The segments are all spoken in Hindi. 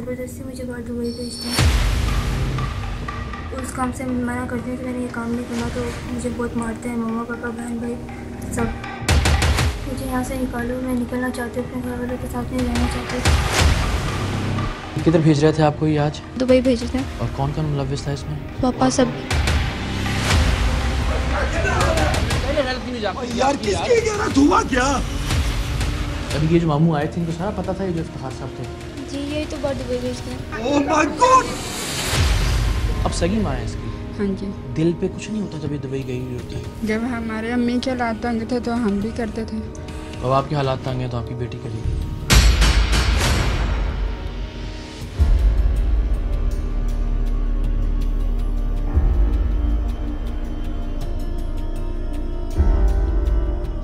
ज़बरदस्ती मुझे बाहर दुबई भेजते हैं। उस काम से मना करते हैं कि मैंने ये काम नहीं करना, तो मुझे बहुत मारते हैं, मम्मा पापा बहन भाई सब। मुझे यहाँ से निकालो, मैं निकलना चाहती हूँ, अपने घर वालों के साथ नहीं रहना चाहती। किधर भेज रहे थे आपको ये आज? दुबई भेज रहे थे। और कौन कौन मुलव्विस था इसमें? पापा सब। यार किसकी गैरत हुआ क्या? अभी ये जो मामू आए थे इनको सारा पता था ये जो इफ्तिखार साहब थे? जी यही तो बार दुबई भेजते हैं। Oh my God! अब सगी माँ है इसकी। हाँ जी। दिल पे कुछ नहीं होता जब ये दुबई गई हुई होती है? जब हमारे अम्मी के हालात तंग थे तो हम भी करते थे। अब आपके हालात तंग हैं तो आपकी बेटी करेगी।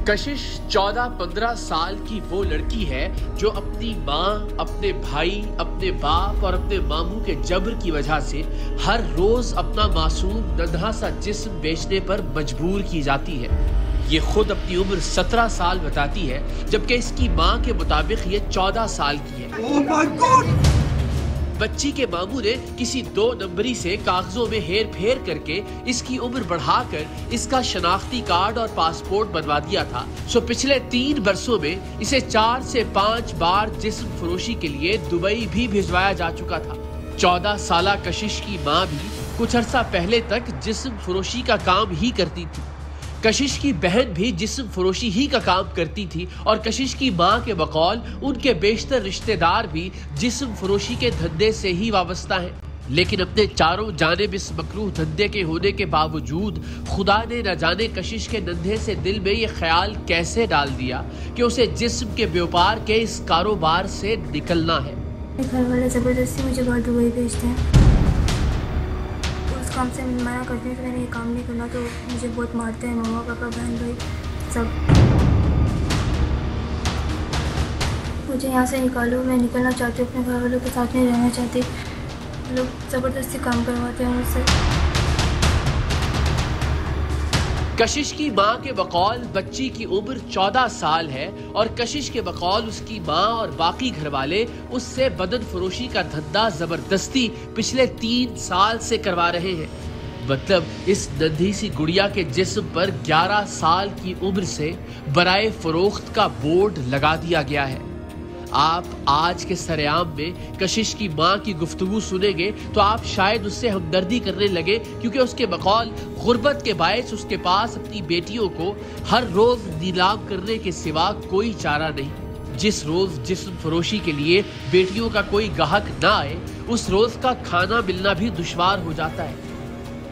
कशिश 14-15 साल की वो लड़की है जो अपनी माँ, अपने भाई, अपने बाप और अपने मामू के जबर की वजह से हर रोज अपना मासूम नन्हा सा जिस्म बेचने पर मजबूर की जाती है। ये खुद अपनी उम्र 17 साल बताती है, जबकि इसकी माँ के मुताबिक ये 14 साल की है। Oh my God! बच्ची के मामू ने किसी 2 नंबरी से कागजों में हेर फेर करके इसकी उम्र बढ़ाकर इसका शनाख्ती कार्ड और पासपोर्ट बनवा दिया था। सो पिछले 3 बरसों में इसे 4 से 5 बार जिस्म फरोशी के लिए दुबई भी भिजवाया जा चुका था। 14 साला कशिश की माँ भी कुछ अरसा पहले तक जिस्म फरोशी का काम ही करती थी। कशिश की बहन भी जिस्म फरोशी ही का काम करती थी और कशिश की मां के बकौल उनके बेशतर रिश्तेदार भी जिस्म फरोशी के धंधे से ही वाबस्ता हैं। लेकिन अपने चारों जानिब इस मकरूह धंधे के होने के बावजूद खुदा ने न जाने कशिश के नन्हे से दिल में ये ख्याल कैसे डाल दिया कि उसे जिस्म के व्यापार के इस कारोबार से निकलना है। घर वाले ज़बरदस्ती मुझे बाहर दुबई भेजते हैं। काम से मना करते हैं कि मैंने ये काम नहीं करना, तो मुझे बहुत मारते हैं, मम्मा पापा बहन भाई सब। मुझे यहाँ से निकालो, मैं निकलना चाहती हूँ, अपने घर वालों के साथ नहीं रहना चाहती। लोग ज़बरदस्ती काम करवाते हैं मुझसे। कशिश की मां के बकौल बच्ची की उम्र 14 साल है और कशिश के बकौल उसकी मां और बाकी घर वाले उससे बदन फरोशी का धंधा जबरदस्ती पिछले 3 साल से करवा रहे हैं। मतलब इस नन्ही सी गुड़िया के जिस्म पर 11 साल की उम्र से बराए फरोख्त का बोर्ड लगा दिया गया है। आप आज के सरेआम में कशिश की माँ की गुफ्तगू सुनेंगे तो आप शायद उससे हमदर्दी करने लगे, क्योंकि उसके बकौल गुर्बत के बायस उसके पास अपनी बेटियों को हर रोज नीलाम करने के सिवा कोई चारा नहीं। जिस रोज जिस्म फरोशी के लिए बेटियों का कोई गाहक ना आए, उस रोज का खाना मिलना भी दुश्वार हो जाता है।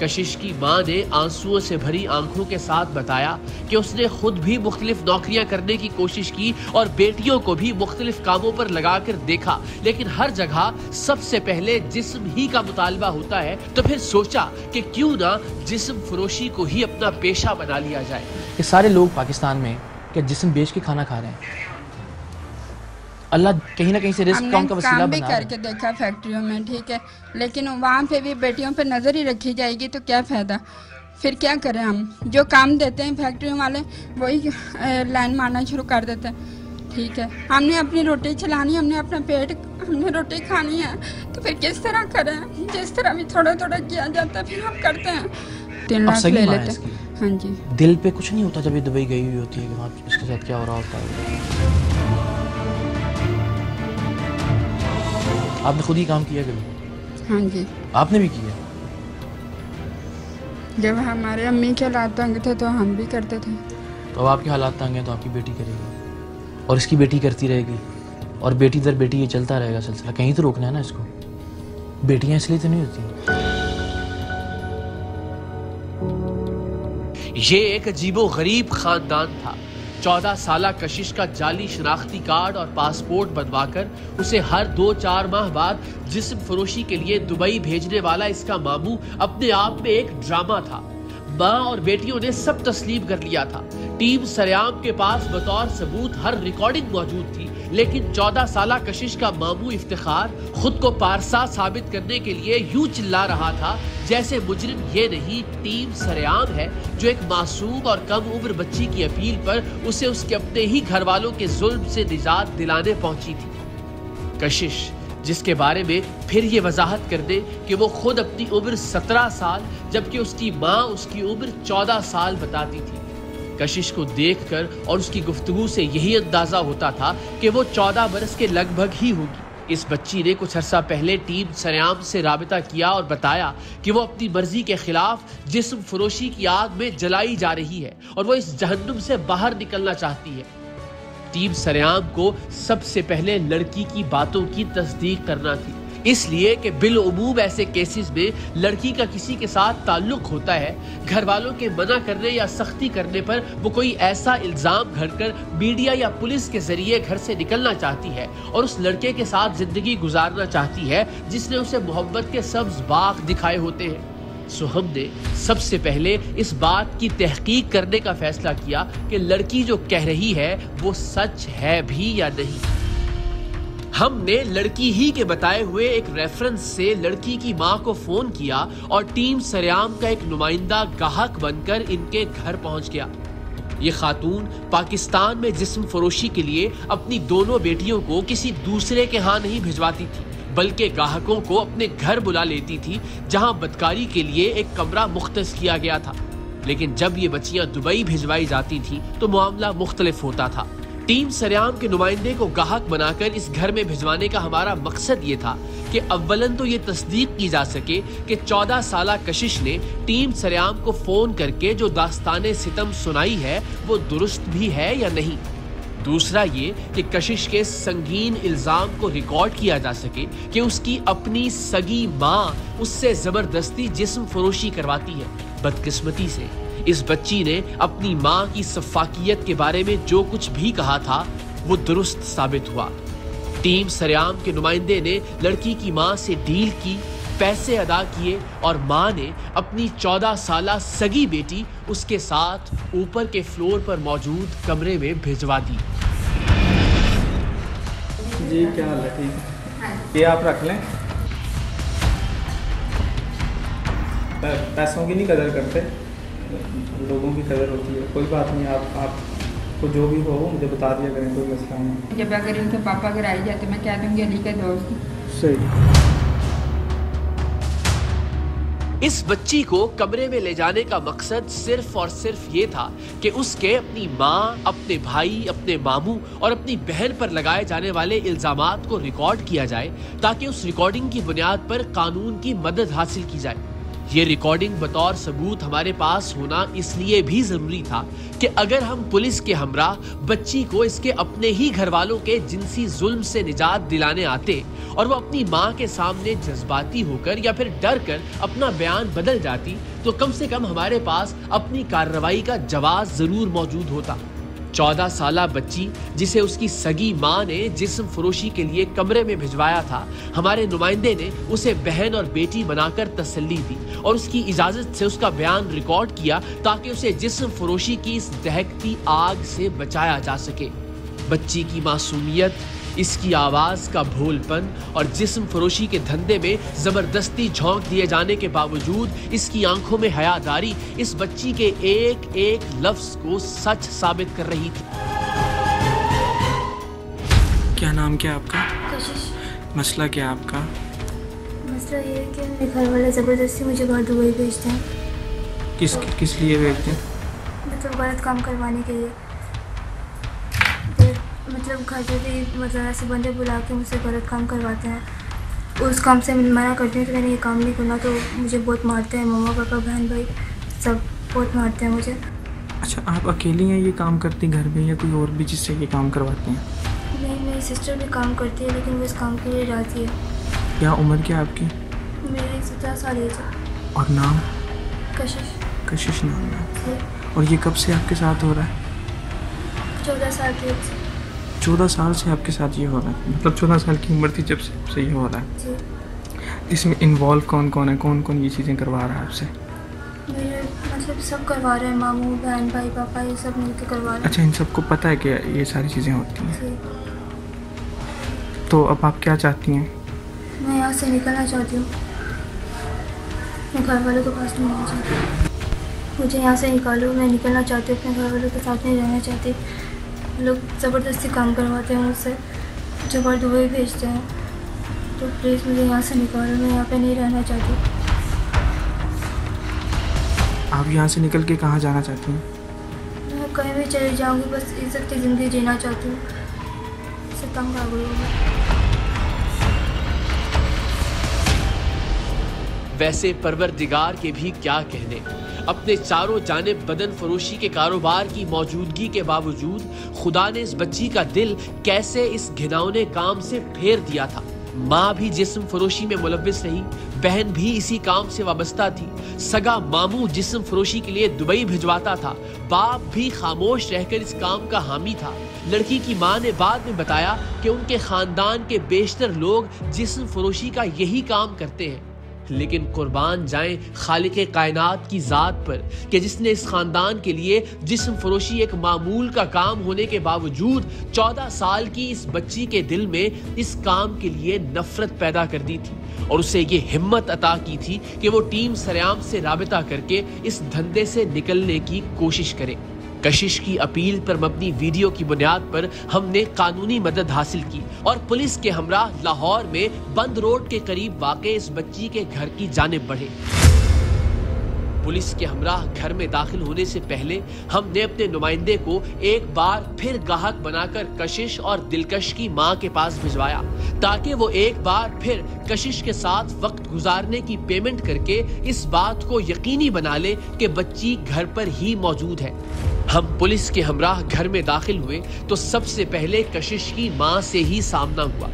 कशिश की माँ ने आंसुओं से भरी आंखों के साथ बताया कि उसने खुद भी मुख्तलिफ नौकरियां करने की कोशिश की और बेटियों को भी मुख्तलिफ कामों पर लगाकर देखा, लेकिन हर जगह सबसे पहले जिस्म ही का मुतालबा होता है। तो फिर सोचा कि क्यों ना जिस्म फरोशी को ही अपना पेशा बना लिया जाए। ये सारे लोग पाकिस्तान में क्या जिस्म बेच के खाना खा रहे हैं? अल्लाह कहीं ना कहीं से रिस्क का उनका वसीला बना रहा है। करके देखा फैक्ट्रियों में, ठीक है, लेकिन वहाँ पे भी बेटियों पे नज़र ही रखी जाएगी तो क्या फ़ायदा। फिर क्या करें, हम जो काम देते हैं फैक्ट्रियों वाले वही लाइन मारना शुरू कर देते हैं। ठीक है, हमने अपनी रोटी चलानी, हमने अपना पेट, हमने रोटी खानी है, तो फिर किस तरह करें? जिस तरह भी थोड़ा थोड़ा किया जाता है फिर हम करते हैं। 3 लाख ले लेते हैं। हाँ जी। दिल पे कुछ नहीं होता जब ये दुबई गई हुई होती है कि वहाँ इसके साथ क्या हो रहा होता है? आपने खुद ही काम किया कभी? हाँ जी। आपने भी किया? जब हमारे अम्मी के हालात तंग थे तो हम भी करते थे। तो अब आपके हालात तंग हैं तो आपकी बेटी करेगी और इसकी बेटी करती रहेगी और बेटी दर बेटी ये चलता रहेगा सिलसिला। कहीं तो रोकना है ना इसको। बेटियां इसलिए तो नहीं होती। ये एक अजीबो गरीब खानदान था। 14 साला कशिश का जाली शनाख्ती कार्ड और पासपोर्ट बनवाकर उसे हर 2-4 माह बाद जिस्म फरोशी के लिए दुबई भेजने वाला इसका मामू अपने आप में एक ड्रामा था। माँ और बेटियों ने सब तस्लीम कर लिया था। टीम सरेआम के पास बतौर सबूत हर रिकॉर्डिंग मौजूद थी, लेकिन 14 साला कशिश का मामू इफ्तिखार खुद को पारसा साबित करने के लिए यूं चिल्ला रहा था जैसे मुजरिम ये नहीं, टीम सरेआम है जो एक मासूम और कम उम्र बच्ची की अपील पर उसे उसके अपने ही घर वालों के जुल्म से निजात दिलाने पहुंची थी। कशिश जिसके बारे में फिर ये वजाहत कर दे कि वो खुद अपनी उम्र 17 साल जबकि उसकी माँ उसकी उम्र 14 साल बताती थी। कशिश को देखकर और उसकी गुफ्तगू से यही अंदाजा होता था कि वो 14 बरस के लगभग ही होगी। इस बच्ची ने कुछ अर्सा पहले टीम सरेआम से राबिता किया और बताया कि वो अपनी मर्जी के खिलाफ जिस्म फरोशी की आग में जलाई जा रही है और वो इस जहन्नुम से बाहर निकलना चाहती है। टीम सरेआम को सबसे पहले लड़की की बातों की तस्दीक करना थी, इसलिए कि बिलउमूम ऐसे केसेस में लड़की का किसी के साथ ताल्लुक होता है, घर वालों के मना करने या सख्ती करने पर वो कोई ऐसा इल्जाम घड़कर मीडिया या पुलिस के जरिए घर से निकलना चाहती है और उस लड़के के साथ जिंदगी गुजारना चाहती है जिसने उसे मोहब्बत के सब्ज बाग दिखाए होते हैं। सो हमने सबसे पहले इस बात की तहकीक करने का फैसला किया कि लड़की जो कह रही है वो सच है भी या नहीं। हमने लड़की ही के बताए हुए एक रेफरेंस से लड़की की मां को फोन किया और टीम सरेआम का एक नुमाइंदा गाहक बनकर इनके घर पहुंच गया। ये खातून पाकिस्तान में जिस्म फरोशी के लिए अपनी दोनों बेटियों को किसी दूसरे के यहाँ नहीं भिजवाती थी, बल्कि ग्राहकों को अपने घर बुला लेती थी जहां बदकारी के लिए एक कमरा मुख्तस किया गया था। लेकिन जब ये बच्चियां दुबई भिजवाई जाती थी तो मामला मुख्तलिफ होता था। टीम सरेआम के नुमाइंदे को गाहक बनाकर इस घर में भिजवाने का हमारा मकसद ये था कि अव्वलन तो ये तस्दीक की जा सके कि 14 साला कशिश ने टीम सरेआम को फोन करके जो दास्ताने सितम सुनाई है वो दुरुस्त भी है या नहीं। दूसरा ये कि कशिश के संगीन इल्जाम को रिकॉर्ड किया जा सके कि उसकी अपनी सगी माँ उससे जबरदस्ती जिस्म फरोशी करवाती है। बदकिस्मती से इस बच्ची ने अपनी माँ की सफाकियत के बारे में जो कुछ भी कहा था वो दुरुस्त साबित हुआ। टीम सरेआम के नुमाइंदे ने लड़की की माँ से डील की, पैसे अदा किए और माँ ने अपनी 14 साला सगी बेटी उसके साथ ऊपर के फ्लोर पर मौजूद कमरे में भिजवा दी। जी क्या हाल है? ठीक है, ये आप रख लें। पैसों की नहीं कदर करते, लोगों की कदर होती है। कोई बात नहीं, आपको जो भी हो मुझे बता दिया करें, कोई मसला नहीं। जब अगर इनके पापा अगर आई जाते मैं कह दूँगी अली के दोस्त। सही। इस बच्ची को कमरे में ले जाने का मकसद सिर्फ और सिर्फ ये था कि उसके अपनी माँ, अपने भाई, अपने मामू और अपनी बहन पर लगाए जाने वाले इल्जामात को रिकॉर्ड किया जाए ताकि उस रिकॉर्डिंग की बुनियाद पर कानून की मदद हासिल की जाए। ये रिकॉर्डिंग बतौर सबूत हमारे पास होना इसलिए भी जरूरी था कि अगर हम पुलिस के हमरा बच्ची को इसके अपने ही घर वालों के जिनसी जुल्म से निजात दिलाने आते और वो अपनी माँ के सामने जज्बाती होकर या फिर डर कर अपना बयान बदल जाती तो कम से कम हमारे पास अपनी कार्रवाई का जवाब जरूर मौजूद होता। 14 साला बच्ची जिसे उसकी सगी माँ ने जिस्म फरोशी के लिए कमरे में भिजवाया था, हमारे नुमाइंदे ने उसे बहन और बेटी बनाकर तसल्ली दी और उसकी इजाजत से उसका बयान रिकॉर्ड किया ताकि उसे जिस्म फरोशी की इस दहकती आग से बचाया जा सके। बच्ची की मासूमियत, इसकी आवाज का भोलपन और जिस्म फरोशी के धंधे में जबरदस्ती झोंक दिए जाने के बावजूद इसकी आंखों में हयादारी इस बच्ची के एक एक लफ्ज को सच साबित कर रही थी। क्या नाम क्या आपका? कशिश। मसला क्या आपका? मसला ये है कि मेरे घर वाले ज़बरदस्ती मुझे बाहर दुबई भेजते हैं। किस लिए भेजते हैं? मतलब गलत काम करवाने के लिए। मतलब घर पे भी मतलब ऐसे बंदे बुला के मुझसे गलत काम करवाते हैं। उस काम से मना करती हूँ तो मैंने ये काम नहीं करना तो मुझे बहुत मारते हैं। मम्मा पापा बहन भाई सब बहुत मारते हैं मुझे। अच्छा, आप अकेली हैं ये काम करती घर में या कोई और भी जिससे ये काम करवाते हैं? नहीं, मेरी सिस्टर भी काम करती है लेकिन वो इस काम के लिए जाती है। क्या उम्र क्या आपकी? मेरी 17 साल एज है। और नाम? कशिश। कशिश नाम है। और ये कब से आपके साथ हो रहा है? 14 साल की एज से। 14 साल से आपके साथ ये हो रहा है? मतलब 14 साल की उम्र थी जब से ये हो रहा है? जी। इसमें इन्वॉल्व कौन कौन है? कौन कौन ये चीज़ें करवा रहा है आपसे? मेरे मतलब सब करवा रहे हैं, मामू बहन भाई पापा ये सब मिलकर करवा रहे हैं। अच्छा, इन सबको पता है कि ये सारी चीज़ें होती हैं? जी। तो अब आप क्या चाहती हैं? मैं यहाँ से निकलना चाहती हूँ, मैं घर वालों के पास नहीं रहना चाहती। मुझे यहाँ से निकालो, मैं निकलना चाहती हूँ, अपने घर वालों के साथ नहीं रहना चाहती। लोग ज़बरदस्ती काम करवाते हैं मुझसे, जो बाहर दुबई भेजते हैं। तो प्लीज़ मुझे यहाँ से निकालो, मैं यहाँ पे नहीं रहना चाहती। आप यहाँ से निकल के कहाँ जाना चाहती हैं? मैं कहीं भी चली जाऊँगी, बस इज्जत की ज़िंदगी जीना चाहती हूँ। इससे तंग आ गई हूँ मैं। वैसे परवरदिगार के भी क्या कहने, अपने चारों जानिब बदन फरोशी के कारोबार की मौजूदगी के बावजूद खुदा ने इस बच्ची का दिल कैसे इस घिनौने काम से फेर दिया था। माँ भी जिस्म फरोशी में मुलव्विस रही, बहन भी इसी काम से वाबस्ता थी, सगा मामू जिस्म फरोशी के लिए दुबई भिजवाता था, बाप भी खामोश रहकर इस काम का हामी था। लड़की की माँ ने बाद में बताया कि उनके खानदान के बेशतर लोग जिस्म फरोशी का यही काम करते हैं, लेकिन कुर्बान जाएं खालिके कायनात की जात पर कि जिसने इस खानदान के लिए जिस्म फरोशी एक मामूल का काम होने के बावजूद 14 साल की इस बच्ची के दिल में इस काम के लिए नफरत पैदा कर दी थी और उसे ये हिम्मत अता की थी कि वो टीम सरेआम से राबिता करके इस धंधे से निकलने की कोशिश करे। कशिश की अपील पर मबनी वीडियो की बुनियाद पर हमने कानूनी मदद हासिल की और पुलिस के हमराह लाहौर में बंद रोड के करीब वाक़े इस बच्ची के घर की जानिब बढ़े। पुलिस के हमराह घर में दाखिल होने से पहले हमने अपने नुमाइंदे को एक बार फिर गाहक बनाकर कशिश और दिलकश की मां के पास भिजवाया ताकि वो एक बार फिर कशिश के साथ वक्त गुजारने की पेमेंट करके इस बात को यकीनी बना ले कि बच्ची घर पर ही मौजूद है। हम पुलिस के हमराह घर में दाखिल हुए तो सबसे पहले कशिश की मां से ही सामना हुआ।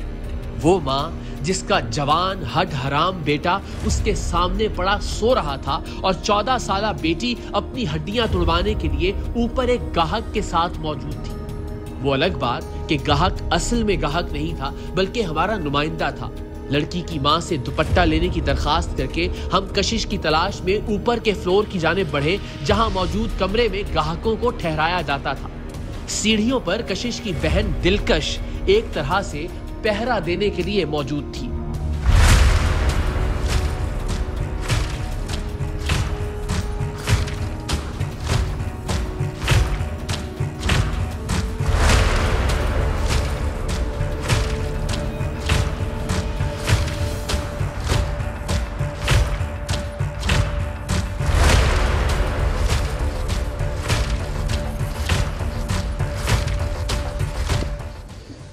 वो मां जिसका जवान हड हराम बेटा उसके सामने पड़ा सो रहा था और 14 साला बेटी अपनी हड्डियां तुड़वाने के लिए ऊपर एक गाहक के साथ मौजूद थी। वो अलग बात कि गाहक असल में गाहक नहीं था बल्कि हमारा नुमाइंदा था। लड़की की मां से दुपट्टा लेने की दरखास्त करके हम कशिश की तलाश में ऊपर के फ्लोर की जानिब बढ़े जहां मौजूद कमरे में ग्राहकों को ठहराया जाता था। सीढ़ियों पर कशिश की बहन दिलकश एक तरह से पहरा देने के लिए मौजूद थी।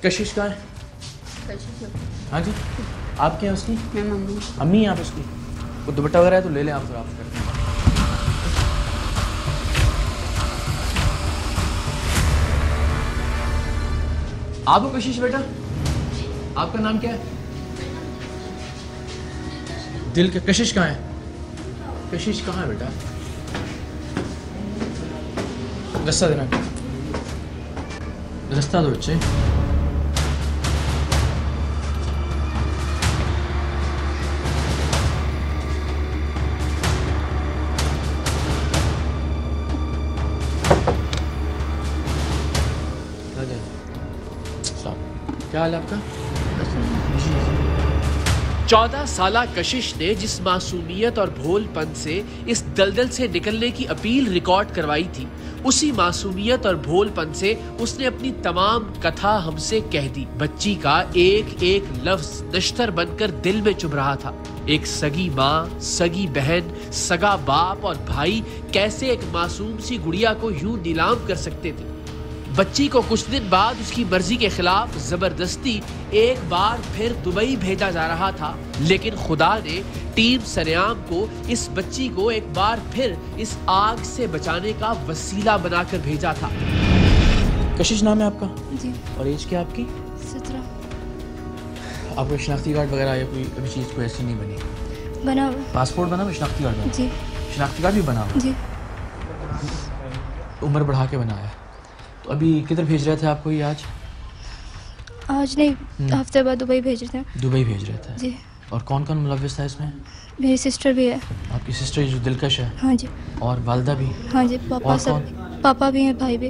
कशिश कहाँ है? हाँ जी, आप क्या है उसकी? मैं मम्मी। अम्मी आप उसकी? वो दुपट्टा वगैरह है तो ले लें आप, फिर आप करते हैं। आप हो कशिश बेटा? आपका नाम क्या है? दिल के कशिश कहाँ है? कशिश कहाँ है बेटा? रास्ता देना, रास्ता दो बच्चे। क्या हाल है आपका? 14 साला कशिश ने जिस मासूमियत और भोलपन से इस दलदल से निकलने की अपील रिकॉर्ड करवाई थी, उसी मासूमियत और भोलपन से उसने अपनी तमाम कथा हमसे कह दी। बच्ची का एक एक लफ्ज नश्तर बनकर दिल में चुभ रहा था। एक सगी माँ, सगी बहन, सगा बाप और भाई कैसे एक मासूम सी गुड़िया को यूं नीलाम कर सकते थे। बच्ची को कुछ दिन बाद उसकी मर्जी के खिलाफ जबरदस्ती एक बार फिर दुबई भेजा जा रहा था, लेकिन खुदा ने टीम सरेआम को इस बच्ची को एक बार फिर इस आग से बचाने का वसीला बनाकर भेजा था। कशिश नाम है आपका? जी। और एज क्या आपकी? 17। आपका शनाख्ती कार्ड वगैरह या कोई अभी चीज़ कोई ऐसी नहीं बनी? बना हुआ। पासपोर्ट बना हुआ, शनाख्ती कार्ड बना? जी। शनाख्ती कार्ड भी बना हुआ? जी। उम्र बढ़ा के बनाया। तो अभी किधर भेज रहे थे आपको ये आज? आज नहीं, हफ्ते बाद दुबई भेज रहे थे। दुबई भेज रहे थे? जी। और कौन कौन मुलव्विस था इसमें? मेरी सिस्टर भी है। आपकी सिस्टर जो दिलकश है? हाँ जी। और वालदा भी? हाँ जी। पापा और सब, पापा भी हैं, भाई भी,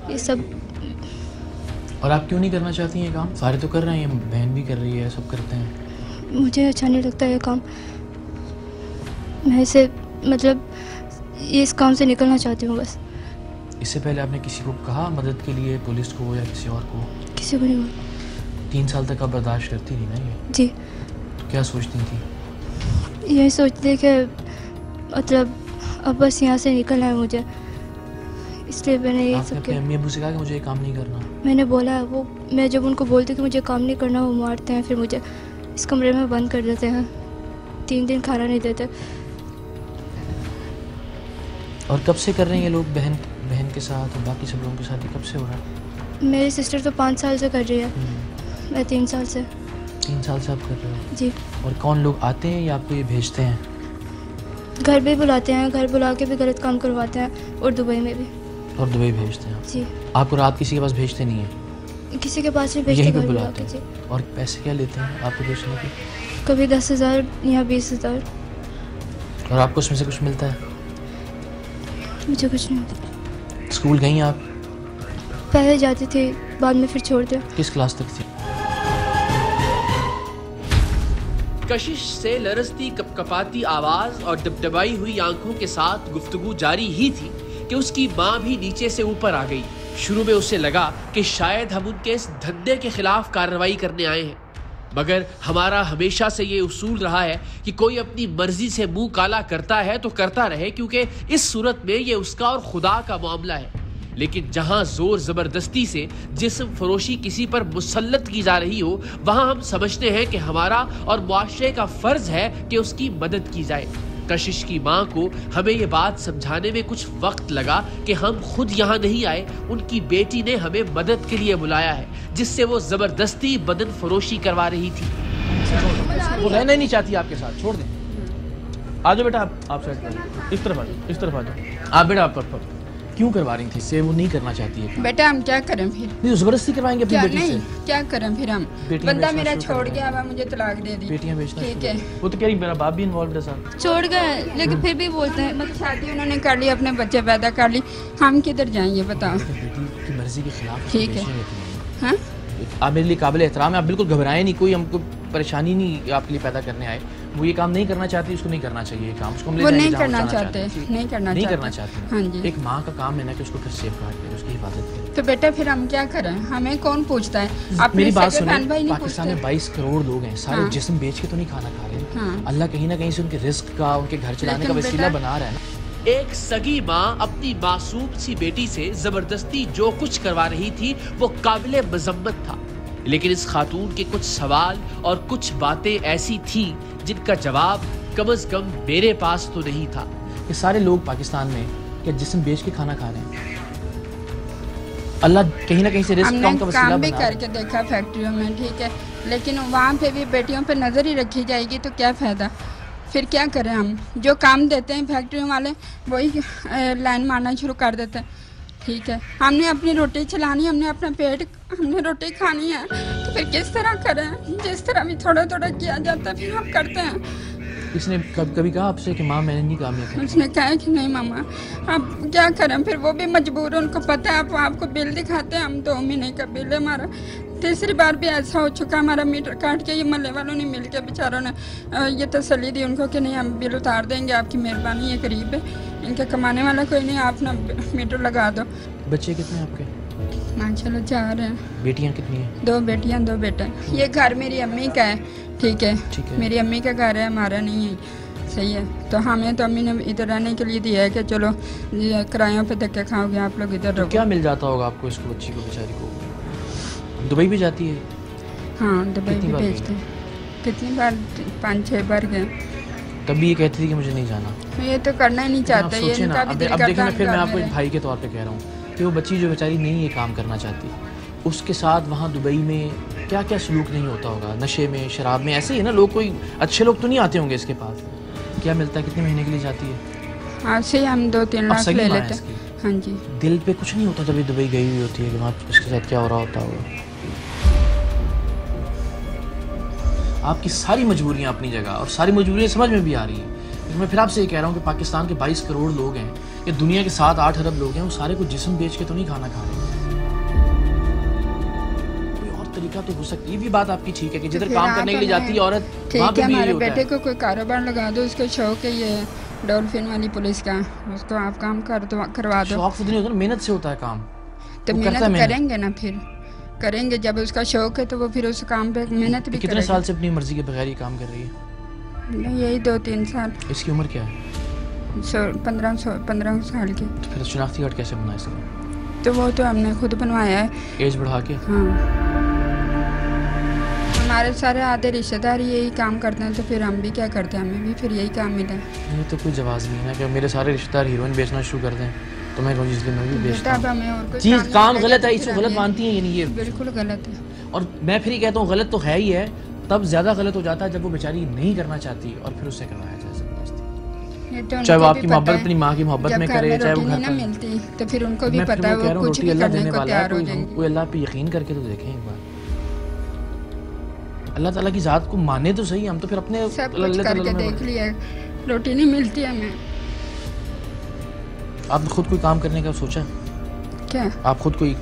ये सब। और आप क्यों नहीं करना चाहती हैं काम? सारे तो कर रहे हैं, बहन भी कर रही है, सब करते हैं। मुझे अच्छा नहीं लगता ये काम। मैं इसे मतलब ये इस काम से निकलना चाहती हूँ बस। इससे पहले आपने किसी को कहा मदद के लिए, पुलिस को या किसी और को? किसी को नहीं बोला। 3 साल तक आप बर्दाश्त करती रही ना ये? जी। तो क्या सोचती थी? यही सोचते कि मतलब अब बस यहाँ से निकलना है मुझे, इसलिए मैंने ये आपने सब अपने किया। अम्मी अबू से कहा कि मुझे ये काम नहीं करना? मैंने बोला, वो मैं जब उनको बोलती कि मुझे काम नहीं करना, वो मारते हैं, फिर मुझे इस कमरे में बंद कर देते हैं, 3 दिन खाना नहीं देते। और कब से कर रहे हैं ये लोग बहन के साथ और बाकी सब लोगों के साथ? ये कब से हो रहा है? मेरी सिस्टर तो 5 साल से कर रही है, मैं 3 साल से। 3 साल से आप कर रहे हो? जी। और कौन लोग आते हैं या आपको ये भेजते हैं? घर भी बुलाते हैं, घर बुला के भी गलत काम करवाते हैं, और दुबई में भी। और दुबई भेजते हैं? जी। आपको रात किसी के पास भेजते नहीं है? किसी के पास नहीं भेजते, यहीं पे घर बुला बुलाते के। जी। हैं? और पैसे क्या लेते हैं आपको भेजने के? कभी 10,000 या 20,000। और आपको उसमें से कुछ मिलता है? मुझे कुछ नहीं मिलता। स्कूल गई आप? पहले जाती थी, बाद में फिर छोड़ दिया। किस क्लास तक थी? कशिश से लरजती कपकपाती आवाज और दबदबाई हुई आंखों के साथ गुफ्तगू जारी ही थी कि उसकी माँ भी नीचे से ऊपर आ गई। शुरू में उसे लगा कि शायद हम उनके इस धंधे के खिलाफ कार्रवाई करने आए हैं, मगर हमारा हमेशा से ये उसूल रहा है कि कोई अपनी मर्जी से मुंह काला करता है तो करता रहे, क्योंकि इस सूरत में ये उसका और खुदा का मामला है। लेकिन जहां जोर जबरदस्ती से जिस्म फरोशी किसी पर मुसल्लत की जा रही हो, वहां हम समझते हैं कि हमारा और मुआशरे का फर्ज है कि उसकी मदद की जाए। कशिश की माँ को हमें ये बात समझाने में कुछ वक्त लगा कि हम खुद यहाँ नहीं आए, उनकी बेटी ने हमें मदद के लिए बुलाया है, जिससे वो जबरदस्ती बदन फरोशी करवा रही थी। वो रहना ही नहीं चाहती आपके साथ, छोड़ दें। आ जाओ बेटा, आप साइड पर, इस तरफ आ जाओ, इस तरफ आ जाओ। आप बेटा, आप क्यों करवा रही थी इससे? वो नहीं करना चाहती है। बेटा हम क्या करें फिर? नहीं, जबरदस्ती करवाएंगे अपनी बेटी से? क्या करें फिर हम? बंदा मेरा छोड़ गया, अब मुझे तलाक दे दी। बेटियां बेचना ठीक है। वो तो कह रही मेरा बाप भी इन्वॉल्व है साथ। छोड़ गए, लेकिन फिर भी बोलते हैं। मतलब शादी उन्होंने कर ली, अपने बच्चे पैदा कर ली, हम किधर जाएंगे बताओ? बेटी की मर्जी के खिलाफ ठीक है। हाँ? आप मेरे लिए काबिल एहतराम है, आप बिल्कुल घबराएं नहीं, कोई हमको परेशानी नहीं आपके लिए पैदा करने आए। वो ये काम नहीं करना चाहती, उसको नहीं करना चाहिए ये काम, उसको हम ले वो जाएंगे नहीं जहाँ करना जाना चाहते, नहीं करना चाहती। हाँ जी। एक माँ का काम है ना कि उसको फिर सेफ गार्ड करे, उसकी हिफाजत करे। तो बेटा फिर हम क्या करें? हमें कौन पूछता है? मेरी बात सगे बहन सुनिए, भाई नहीं पाकिस्तान में पूछते? 22 करोड़ लोग हैं, सारे हाँ। जिस्म बेच के तो नहीं खाना खा रहे। हाँ। अल्लाह कहीं ना कहीं से उनके रिस्क का, उनके घर चलाने का लेकिन वसीला बेटा- बना रहा है ना। एक सगी माँ अपनी मासूम सी बेटी से जबरदस्ती जो कुछ करवा रही थी वो काबिले मजम्मत था, लेकिन इस खातून के कुछ सवाल और कुछ बातें ऐसी थी जिनका जवाब कम से कम मेरे पास तो नहीं था। ये सारे लोग पाकिस्तान में क्या जिस्म बेच के खाना खा रहे हैं? अल्लाह कहीं ना कहीं से रिस्क का हमने उनका वसीला काम भी बना रहा है। करके देखा फैक्ट्रियों में, ठीक है, लेकिन वहाँ पे भी बेटियों पे नज़र ही रखी जाएगी तो क्या फ़ायदा? फिर क्या करें हम? जो काम देते हैं फैक्ट्रियों वाले वही लाइन मारना शुरू कर देते हैं, ठीक है। हमने अपनी रोटी चलानी, हमने अपना पेट, हमने रोटी खानी है, तो फिर किस तरह करें? जिस तरह भी थोड़ा थोड़ा किया जाता है फिर हम करते हैं। इसने कभी कहा आपसे कि माँ मैंने नहीं काम किया? उसने कहा कि नहीं मामा, अब क्या करें? फिर वो भी मजबूर है, उनको पता है आपको बिल दिखाते हैं, हम 2 महीने का बिल है हमारा। तीसरी बार भी ऐसा हो चुका, हमारा मीटर काट के ये मोहल्ले वालों ने मिल के बेचारों ने ये तसल्ली दी उनको कि नहीं हम बिल उतार देंगे, आपकी मेहरबानी, ये गरीब है, इनके कमाने वाला कोई नहीं, आप ना मीटर लगा दो। बच्चे कितने हैं आपके? माशाल्लाह 4 हैं। बेटियाँ कितनी हैं? 2 बेटियां 2 बेटे। ये घर मेरी अम्मी का है, ठीक है, मेरी अम्मी का घर है, हमारा नहीं है, सही है। तो हमें तो अम्मी ने इधर रहने के लिए दिया है कि चलो ये किरायों पे धक्के खाओगे आप लोग, इधर रहो। क्या मिल जाता होगा आपको इसको, बच्ची को, बेचारी को? दुबई भी जाती है? हाँ, दुबई कितनी भी बार भेजते हैं। कितनी बार? 5-6 बार गए। तब भी ये कहती थी कि मुझे नहीं जाना। ये तो करना ही नहीं लेकिन आप चाहते, ये सोचिए ना, इनका भी अब दिल देखिए ना, करता फिर मैं है आपको एक मेरे। भाई के तौर पे कह रहा हूँ कि वो बच्ची जो बेचारी नहीं ये काम करना चाहती, उसके साथ वहाँ दुबई में क्या क्या सलूक नहीं होता होगा, नशे में, शराब में, ऐसे ही ना लोग, कोई अच्छे लोग तो नहीं आते होंगे इसके पास। क्या मिलता है? कितने महीने के लिए जाती है? हाँ से हम 2-3 अब लाख सगी ले माँ है लेते इसकी। हैं। हाँ जी। दिल पे कुछ नहीं होता जब ये दुबई गई हुई होती है कि वहाँ उसके साथ क्या हो रहा होता होगा? आपकी सारी मजबूरियाँ अपनी जगह और सारी मजबूरियाँ समझ में भी आ रही हैं, लेकिन मैं फिर आपसे ये कह रहा हूँ कि पाकिस्तान के 22 करोड़ लोग हैं, या दुनिया के 7-8 अरब लोग हैं, वो सारे को जिस्म बेच के तो नहीं खाना खा रहे। कोई और तरीका तो हो सकता है। ये भी बात आपकी ठीक है कि जिधर काम करने के लिए जाती है औरत, वहाँ ठीक पे है, भी यही हमारे होता बेटे है। को कोई कारोबार लगा दो, उसको शौक है ये डॉल्फिन वाली पुलिस का, उसको आप काम करवा दो। शौक से नहीं होता ना, मेहनत से होता है काम। तो वो करता मेहनत है करेंगे ना फिर। करेंगे। जब उसका शौक है तो वो फिर उस काम पे मेहनत भी कितने साल से अपनी मर्जी के बगैर ये काम कर रही है? यही 2-3 साल। इसकी उम्र क्या है? 15 साल की। तो फिर शनाख्ती कार्ड कैसे बना इसका? तो वो तो हमने खुद बनवाया है, एज बढ़ा के। हाँ, हमारे सारे आधे रिश्तेदार यही काम करते हैं, तो फिर हम भी क्या करते हैं, हमें भी फिर यही काम मिला। ये तो कोई जवाब नहीं है ना कि मेरे सारे रिश्तेदार हीरोइन बेचना शुरू कर दें तो मैं कहूँ इसलिए मैं भी बेचता हूँ। चीज़ काम गलत है, इसको गलत मानती हैं? यानी ये बिल्कुल गलत है। और मैं फिर ये कहता हूँ गलत तो है ही है, तब ज़्यादा गलत हो जाता है जब वो बेचारी नहीं करना चाहती और फिर उससे करवाया जाए ज़बरदस्ती। चाहे वो आपकी मोहब्बत अपनी माँ की मोहब्बत में करे, चाहे वो घर पर मिलती, तो फिर उनको भी पता है वो कुछ भी करने को तैयार हो जाएंगे। कोई अल्लाह पे यकीन करके तो देखें एक बार, अल्लाह ताला की ज़ात को माने तो सही। हम तो फिर अपने सब कुछ करके देख लिया, रोटी नहीं मिलती हमें। आपने खुद कोई काम करने का सोचा? क्या आप खुद कोई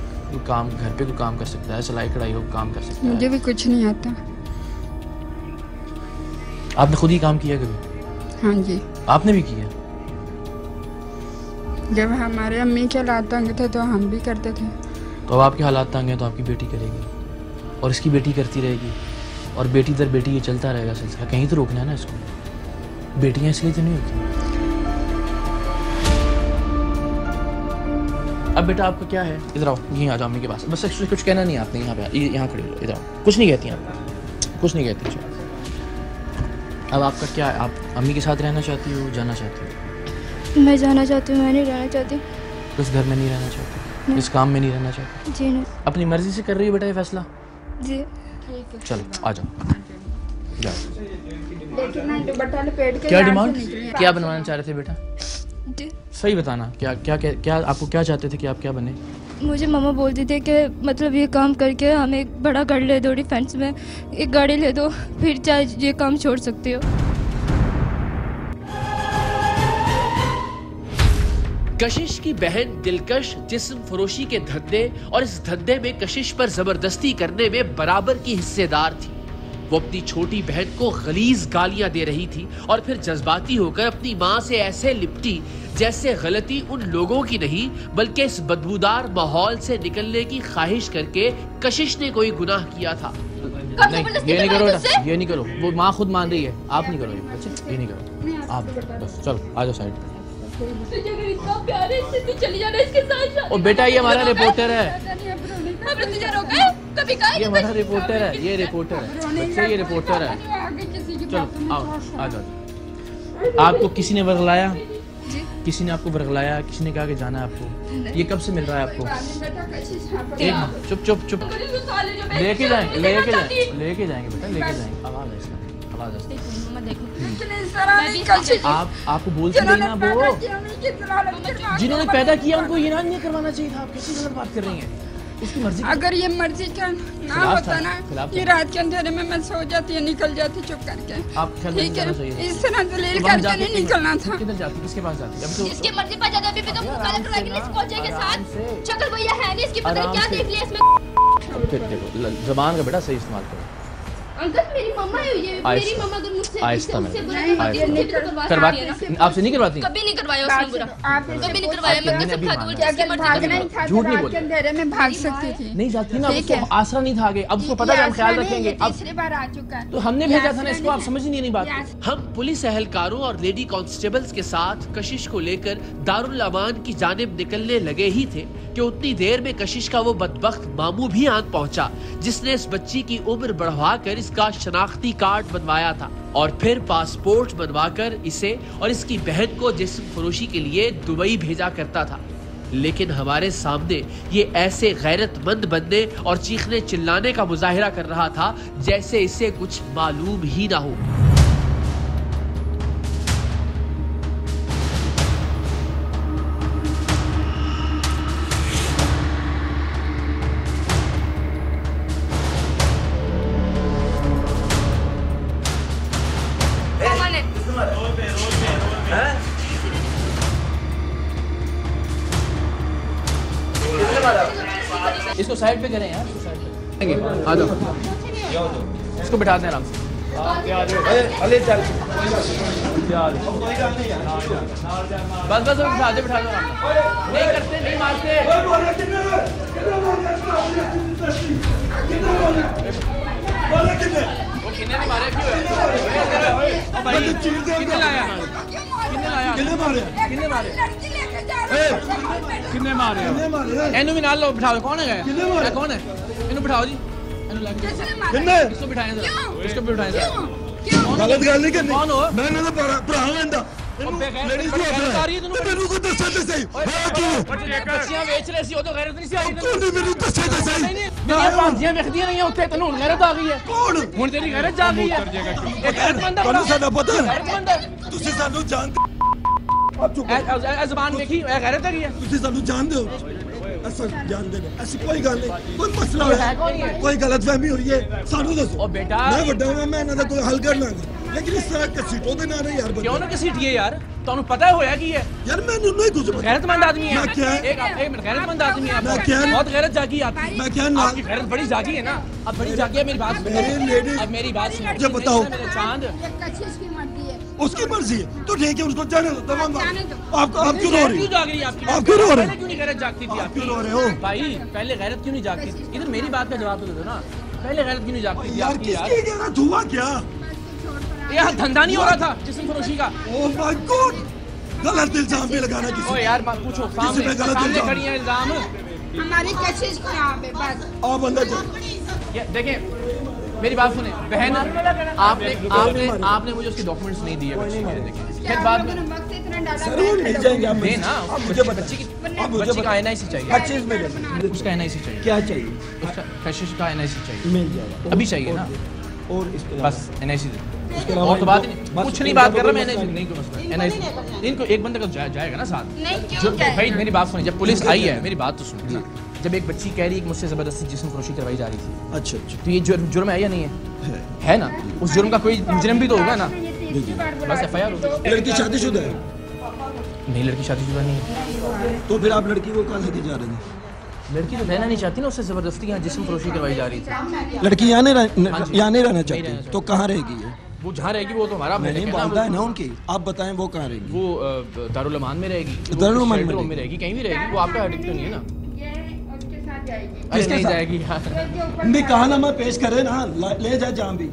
काम घर पे कोई काम कर सकता है, सिलाई कढ़ाई हो काम कर सकता है? मुझे भी कुछ नहीं आता। आपने खुद ही काम किया कभी? हाँ जी, आपने भी किया? जब हमारे अम्मी के हालात तंग थे तो हम भी करते थे। तो अब आपके हालात तंग हैं तो आपकी बेटी करेगी और इसकी बेटी करती रहेगी और बेटी दर बेटी ये चलता रहेगा सिलसिला। कहीं तो रोकना है ना इसको। बेटियां इसलिए तो नहीं होती। अब बेटा आपका क्या है? इधर आओ, यहीं आ जाओ अम्मी के पास। बस एक्चुअली कुछ कहना नहीं आपने, यहाँ पे यहाँ खड़ी हो, इधर आओ। कुछ नहीं कहती आप, कुछ नहीं कहती। अब आपका क्या है? आप अम्मी के साथ रहना चाहती हो, जाना चाहती हो? मैं जाना चाहती हूँ, मैं नहीं रहना चाहती। इस घर में नहीं रहना चाहती? इस काम में नहीं रहना चाहती? जी नहीं। अपनी मर्जी से कर रही हो बेटा ये फैसला? जी। चलो आ जाओ, जाओ। क्या क्या डिमांड, क्या बनवाना चाह रहे थे बेटा? जी। सही बताना, क्या क्या क्या, क्या आपको क्या चाहते थे कि आप क्या बने? मुझे मम्मा बोलती थी कि मतलब ये काम करके हमें एक बड़ा घर ले दो, डिफेंस में एक गाड़ी ले दो, फिर चाहे ये काम छोड़ सकते हो। कशिश की बहन दिलकश जिस्म फरोशी के धंधे और इस धंधे में कशिश पर जबरदस्ती करने में बराबर की हिस्सेदार थी। वो अपनी छोटी बहन को गलीज गालियां दे रही थी और फिर जज्बाती होकर अपनी माँ से ऐसे लिपटी जैसे गलती उन लोगों की नहीं बल्कि इस बदबूदार माहौल से निकलने की ख्वाहिश करके कशिश ने कोई गुनाह किया था। नहीं, ये नहीं करो बेटा, ये नहीं करो। वो माँ खुद मान रही है, आप नहीं करो ये, ये नहीं करो आप। बस चलो आ जाओ साइड। इतना प्यार है इससे, तू चली जाना इसके साथ। ओ बेटा ये हमारा रिपोर्टर है, तुझे रोका कभी कहा? ये हमारा रिपोर्टर है, ये रिपोर्टर है बच्चे, ये रिपोर्टर है। चलो आओ आ जाओ। आपको किसी ने वर्गलाया? किसी ने आपको वर्गलाया? किसी ने कहा कि जाना है आपको? ये कब से मिल रहा है आपको? एक चुप चुप चुप, लेके जाएंगे, लेके जाएंगे, लेके जाएंगे बेटा, लेके जाएंगे। आवाज है इसका, आवाज है। आप आपको बोलती रही ना वो, जिन्होंने पैदा किया उनको ये नहीं करवाना चाहिए था। आप कैसी गलत बात कर रही हैं? उसकी मर्जी। अगर ये मर्जी का ना होता ना, ये रात के अंधेरे में मैं सो जाती है, निकल जाती चुप करके। आप ठीक है, इस तरह दलील करके नहीं निकलना था। किधर जाती, किसके पास जाती? अभी तो इसकी मर्जी पर जाता, अभी भी तो गलत लगी नहीं, कोचे के साथ शक्ल भैया है नहीं, इसकी पता नहीं क्या देख लिया इसमें। फिर देखो जबान का बेटा सही इस्तेमाल करो। अंकल मेरी मम्मा है ये, मेरी मम्मा अगर मुझसे आहिस्ता में करवाती है ना। आपसे नहीं करवाती? कभी नहीं करवाया उसने बुरा, कभी नहीं करवाया। मैं कसम खा के बोलती हूँ, इसकी मर्जी भागना ही था, झूठ नहीं रात के अंधेरे में भाग सकती थी। नहीं जाती ना, उसको आसरा नहीं था आगे। अब उसको पता है हम ख्याल रखेंगे। अब तीसरी बार आ चुका है तो हमने भेजा था ना इसको, आप समझ नहीं बात। हम पुलिस एहलकारों और लेडी कांस्टेबल्स के साथ कशिश को लेकर दारुल अमान की जानिब निकलने लगे ही थे कि उतनी देर में कशिश का वो बदबख्त मामू भी आन पहुंचा जिसने इस बच्ची की उम्र बढ़वाकर इसका शनाख्ती कार्ड बनवाया था और फिर पासपोर्ट बनवाकर इसे और इसकी बहन को जिस्म फरोशी के लिए दुबई भेजा करता था। लेकिन हमारे सामने ये ऐसे गैरतमंद बनने और चीखने चिल्लाने का मुजाहिरा कर रहा था जैसे इसे कुछ मालूम ही ना हो। इसको साइड पे करें यार, इसको साइड पे आ जाओ, इसको बिठा दें आराम से। बस बस बिठा दे, बिठा दो। नहीं करते, नहीं मारते। चीर दे कितने लाया कितने मारे कितने मारे कितने मारे एनु भी नाल लो बिठाओ कौन है कितने मारे? कौन है इनु बिठाओ जी इनु लाके कितने इसको बिठाएं जरा इसको भी बिठाएं जरा गलत गल नहीं करनी कौन हो? मैं ना भरा लेंदा लेडीज को गैरत आ रही है तैਨੂੰ ਮੈਨੂੰ ਕੋ ਦੱਸੇ ਤੇ ਸਹੀ ਹਾਂ ਤੂੰ ਬੱਚੀਆਂ ਵੇਚ ਰਹੇ ਸੀ ਉਦੋਂ ਗੈਰਤ ਨਹੀਂ ਸੀ ਆਈ ਕੌਣ ਨੇ ਮੈਨੂੰ ਦੱਸੇ ਤੇ ਸਹੀ ਮੇਰੀਆਂ ਭਾਂਜੀਆਂ ਵਿਖਦੀਆਂ ਨਹੀਂ ਉੱਥੇ ਤੈਨੂੰ ਹੁਣ ਗੈਰਤ ਆ ਗਈ ਹੈ ਕੌਣ ਹੁਣ ਤੇਰੀ ਗੈਰਤ ਜਾ ਗਈ ਹੈ ਇਹ ਗੈਰਤਮੰਦ ਹੈ ਤੁਹਾਨੂੰ ਸਾਡਾ ਪਤਾ ਹੈ? ਗੈਰਤਮੰਦ ਹੈ ਤੁਸੀਂ ਸਾਨੂੰ ਜਾਣਦੇ ਆਪ ਚੁੱਪ ਇਹ ਜ਼ਬਾਨ ਵੇਖੀ ਇਹ ਗੈਰਤ ਹੈਗੀ ਹੈ ਤੁਸੀਂ ਸਾਨੂੰ ਜਾਣਦੇ ਹੋ ਅਸਾਂ ਜਾਣਦੇ ਨੇ ਐਸੀ ਕੋਈ ਗੱਲ ਨਹੀਂ ਕੋਈ ਮਸਲਾ ਹੈ ਹੋਇਆ ਕੋਈ ਹੈ ਕੋਈ ਗਲਤਫਹਿਮੀ ਹੋਈ ਹੈ ਸਾਨੂੰ ਦੱਸੋ ਉਹ ਬੇਟਾ ਮੈਂ ਵੱਡਾ ਹਾਂ ਮੈਂ ਇਹਨਾਂ ਦਾ ਕੋਈ ਹੱਲ ਕਰ ਲਾਂਗਾ ਲੇਕਿਨ ਇਸ ਤਰ੍ਹਾਂ ਕਸੀਟੋ ਦੇ ਨਾਲ ਯਾਰ ਬੰਦੇ ਕਿਉਂ ਨਾ ਘਸੀਟੀਏ ਯਾਰ ਤੁਹਾਨੂੰ ਪਤਾ ਹੋਇਆ ਕੀ ਹੈ यार मैंने नहीं कुछ बताया गैरतमंद आदमी है मैं क्या है? एक मिनट गैरतमंद आदमी है मैं क्या है? बहुत गैरत जागी आपकी मैं क्या ना आपकी गैरत बड़ी जागी है ना अब बड़ी जागी है मेरी बात सुनो मेरी लेडी अब मेरी बात सुनो मुझे बताओ। मेरे चांद ये कशिश की मर्जी है। उसकी मर्जी है तो ठीक है उसको जाने दो तमाम जाने दो। आप क्यों रो रही क्यों हो जाग रही है आपकी आप क्यों रो रहे पहले हो क्यों नहीं गैरत जागती थी आप आपकी क्यों रो रहे हो भाई पहले गैरत क्यों नहीं जागती थी इधर मेरी बात का जवाब तो दे दो ना पहले गैरत क्यों नहीं जागती थी यार आपकी किसकी गलत हुआ क्या यहाँ धंधा नहीं हो रहा था जिस्म फरोशी का ओह माय गॉड गलत इल्जाम भी लगाना ओ किसी यार बात पूछो सामने पे गलत सामने इल्जाम। खड़ी है इल्जाम हमारी कशिश को यहाँ पे बस आप अंदर जाओ ये देखें मेरी बात सुने बहन आपने आपने आपने मुझे उसके डॉक्यूमेंट्स नहीं दिए बच्ची के देखिए फिर बाद में वक्त इतना डाला सर वो मिल जाएंगे आप दे ना मुझे बता बच्ची की आप मुझे बच्ची का बता एनआईसी चाहिए हर चीज में दे उसका एनआईसी चाहिए क्या चाहिए उसका कशिश का एनआईसी चाहिए मिल जाएगा अभी चाहिए ना और इसके बस एनआईसी दे उसके अलावा और तो बात ही नहीं बस कुछ नहीं इनका बात तो कर रहा कोई मैं मसला एनआईसी नहीं कोई मसला एनआईसी इनको एक बंदे का जाएगा ना साथ नहीं जो क्यों भाई जाएगा? मेरी बात सुनिए जब पुलिस आई है मेरी बात तो सुनिए ना जब एक बच्ची कह रही है कि मुझसे जबरदस्ती जिस्म फरोशी करवाई जा रही थी अच्छा अच्छा तो ये जुर्म है या नहीं है है ना उस जुर्म का कोई मुजरिम भी तो होगा ना बस एफआईआर होगी लड़की शादीशुदा है नहीं लड़की शादीशुदा नहीं है तो फिर आप लड़की को कहाँ लेके जा रहे हैं लड़की तो रहना नहीं चाहती ना उससे जबरदस्ती यहाँ जिस्म फरोशी करवाई जा रही थी लड़की यहाँ हाँ नहीं रहना रहना चाहती तो कहाँ रहेगी ये वो जहाँ रहेगी वो तो हमारा नहीं है ना, मालदा है ना उनकी आप बताएं वो कहाँ रहेगी वो दारुल अमान में रहेगी वो दारुल अमान में शेल्टर होम रहेगी। रहेगी कहीं भी रहेगी वो आपका एडिक्ट तो नहीं है ना ये उसके साथ जाएगी अरे किसके नहीं साथ? जाएगी यार निकाहनामा पेश करे ना ले जाए जहाँ भी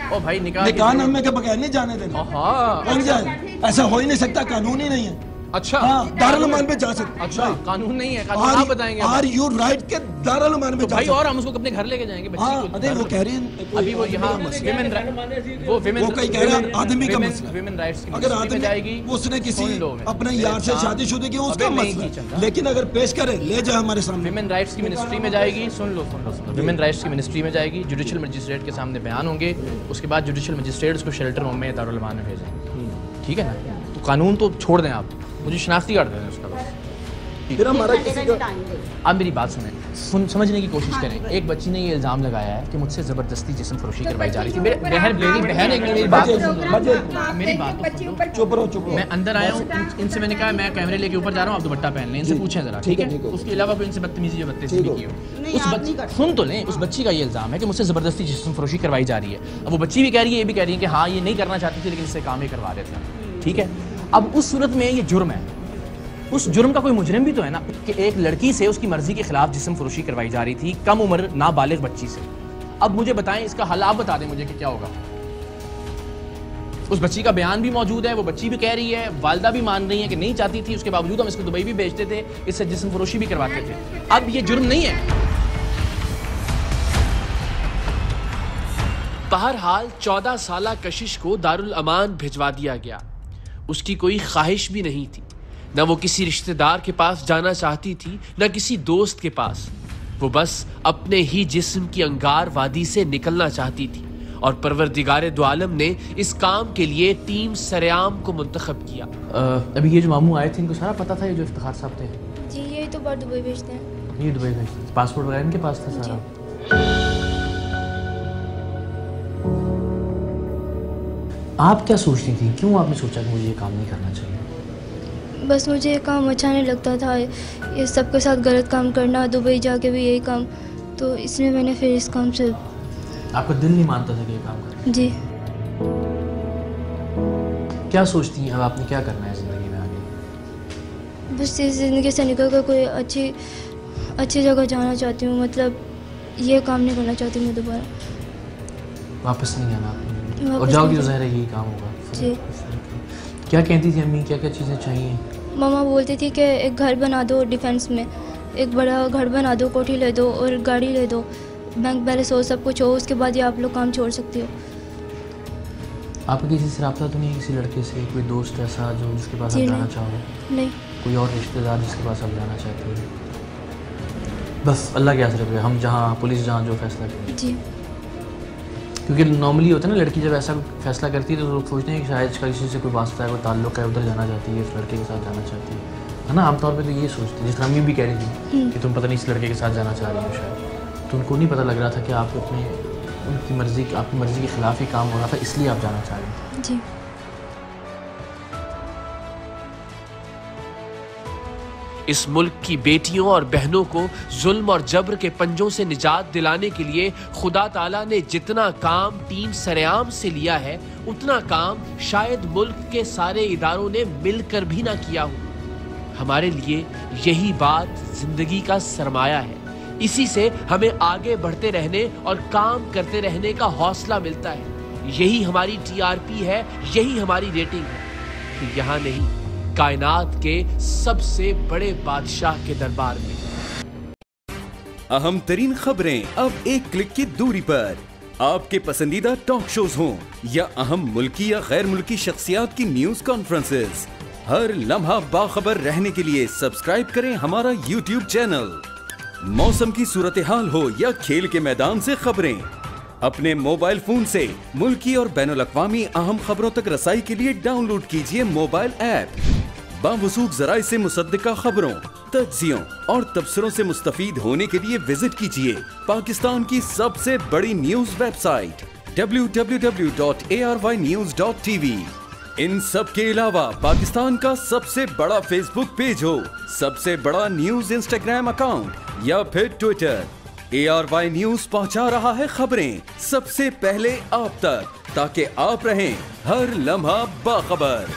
ओ भाई निकाह निकाहनामे के बगैर नहीं जाने देना हाँ कौन जाए ऐसा हो ही नहीं सकता कानून ही नहीं है अच्छा हाँ दारुल अमान में जा सकते अच्छा कानून नहीं है कानून आप बताएंगे आर यू राइट के दारुल अमान में तो जा भाई सकते और हम उसको अपने घर लेके जाएंगे बच्ची हाँ को अरे वो कह रही है अभी वो यहाँ विमेन वो कहीं कह रहा है आदमी का मसला विमेन राइट्स की अगर मिनिस्ट्री में जाएगी आदमी उसने किसी सुन लो मेरी। अपने यार से हाँ। शादीशुदा की उसका अबे नहीं मसला की है। चंदा। लेकिन अगर पेश करे ले जाए हमारे सामने विमेन राइट्स की मिनिस्ट्री में जाएगी सुन लो विमेन राइट्स की मिनिस्ट्री में जाएगी जुडिशियल मजिस्ट्रेट के सामने बयान होंगे उसके बाद जुडिशियल मजिस्ट्रेट उसको शेल्टर होम में दारुल अमान में भेजेंगे ठीक है ना तो कानून तो छोड़ दें आप मुझे शनाख्ती कार्ड दे दें उसका बस फिर हमारा किसी का आप मेरी बात समझने की कोशिश करें एक बच्ची ने ये इल्ज़ाम लगाया है कि मुझसे ज़बरदस्ती जिस्म फरोशी करवाई जा रही थी मेरी बहन एक मेरी बात तो सुन लो। मेरी बात तो सुन लो। चुप रहो मैं अंदर आया हूँ इनसे मैंने कहा मैं कैमरे लेके ऊपर जा रहा हूँ आप दुपट्टा पहन लें इनसे पूछें जरा ठीक है उसके अलावा कोई इनसे बदतमीजी या बदतमीजी की हो उस बच्ची सुन तो लें उस बच्ची का ये इल्ज़ाम है कि मुझसे ज़बरदस्ती जिस्म फरोशी करवाई जा रही है अब वो बच्ची भी कह रही है ये भी कह रही है कि हाँ ये नहीं करना चाहती थी लेकिन इससे काम ही करवा रहे थे ठीक है अब उस सूरत में ये जुर्म है उस जुर्म का कोई मुजरिम भी तो है ना कि एक लड़की से उसकी मर्जी के खिलाफ जिस्म फरोशी करवाई जा रही थी कम उम्र नाबालिग बच्ची से अब मुझे बताएं इसका हल आप बता दें मुझे कि क्या होगा उस बच्ची का बयान भी मौजूद है वो बच्ची भी कह रही है वालिदा भी मान रही है कि नहीं चाहती थी उसके बावजूद हम इसको दुबई भी भेजते थे इससे जिस्म फरोशी भी करवाते थे अब ये जुर्म नहीं है बहरहाल 14 साला कशिश को दारुल अमान भिजवा दिया गया उसकी कोई ख्वाहिश भी नहीं थी न वो किसी रिश्तेदार के पास जाना चाहती थी न किसी दोस्त के पास वो बस अपने ही जिस्म की अंगार वादी से निकलना चाहती थी और परवरदिगारे दो आलम ने इस काम के लिए टीम सरेआम को मुंतखब किया अभी ये जो मामू आए थे इनको सारा पता था ये जो इफ्तिखार साहब थे जी यही तो बार दुबई भेजते हैं ये दुबई भेजते थे पासपोर्ट वगैरह इनके पास था सारा आप क्या सोचती थी क्यों आपने सोचा कि मुझे ये काम नहीं करना चाहिए बस मुझे ये काम अच्छा नहीं लगता था ये सबके साथ गलत काम करना दुबई जाके भी यही काम तो इसलिए मैंने फिर इस काम से आपका दिल नहीं मानता था कि ये काम करें जी क्या सोचती हैं अब आपने क्या करना है ज़िंदगी में आगे बस इस ज़िंदगी से निकल कर कोई अच्छी जगह जाना चाहती हूँ मतलब ये काम नहीं करना चाहती मैं दोबारा वापस नहीं आना आपने और जाओगी तो ज़ाहिर है यही काम होगा जी। क्या कहती थी अम्मी, क्या क्या चीज़ें चाहिए? मामा बोलती थी कि एक घर बना दो डिफेंस में, एक बड़ा घर बना दो, कोठी ले दो और गाड़ी ले दो, बैंक बैलेंस हो, सब कुछ हो, उसके बाद ही आप लोग काम छोड़ सकती हो। आपका किसी से रब्ता तो नहीं है, किसी लड़के से, कोई दोस्त ऐसा जो जिसके पास आप जी जाना नहीं। चाहो? नहीं। कोई और रिश्तेदार जिसके पास आप जाना चाहते हो? बस अल्लाह के आसरे पे, हम जहाँ पुलिस जहाँ जो फैसला करें। जी। क्योंकि नॉर्मली होता है ना, लड़की जब ऐसा फैसला करती है तो लोग सोचते हैं कि शायद इसका किसी से कोई वास्ता है, कोई ताल्लुक है, उधर जाना चाहती है, इस लड़के के साथ जाना चाहती है ना। आमतौर पे तो ये सोचते हैं, जिस तरह अम्मी भी कह रही थी कि तुम पता नहीं इस लड़के के साथ जाना चाह रही हो शायद, तो उनको नहीं पता लग रहा था कि आप अपने आपकी मर्ज़ी के ख़िलाफ़ ही काम हो रहा था, इसलिए आप जाना चाह रही थी। जी। इस मुल्क की बेटियों और बहनों को जुल्म और जबर के पंजों से निजात दिलाने के लिए खुदा ताला ने जितना काम टीम सरेआम से लिया है, उतना काम शायद मुल्क के सारे इदारों ने मिलकर भी ना किया हो। हमारे लिए यही बात जिंदगी का सरमाया है। इसी से हमें आगे बढ़ते रहने और काम करते रहने का हौसला मिलता है। यही हमारी TRP है, यही हमारी रेटिंग है कि यहाँ नहीं, कायनात के सबसे बड़े बादशाह के दरबार में। अहम तरीन खबरें अब एक क्लिक की दूरी पर। आपके पसंदीदा टॉक शोज हों या अहम मुल्की या गैर मुल्की शख्सियात की न्यूज कॉन्फ्रेंसेस, हर लम्हा बाखबर रहने के लिए सब्सक्राइब करें हमारा YouTube चैनल। मौसम की सूरत हाल हो या खेल के मैदान से खबरें, अपने मोबाइल फोन से मुल्की और बैनुल अक़वामी अहम खबरों तक रसाई के लिए डाउनलोड कीजिए मोबाइल ऐप। बावसूख ज़राए से मुसद्दिका खबरों, तज्ज़ियों और तबसरों से मुस्तफीद होने के लिए विजिट कीजिए पाकिस्तान की सबसे बड़ी न्यूज वेबसाइट www.arvynews.tv। इन सब के अलावा पाकिस्तान का सबसे बड़ा फेसबुक पेज हो, सबसे बड़ा न्यूज इंस्टाग्राम अकाउंट या फिर ट्विटर, ARY न्यूज पहुंचा रहा है खबरें सबसे पहले आप तक, ताकि आप रहें हर लम्हा बाखबर।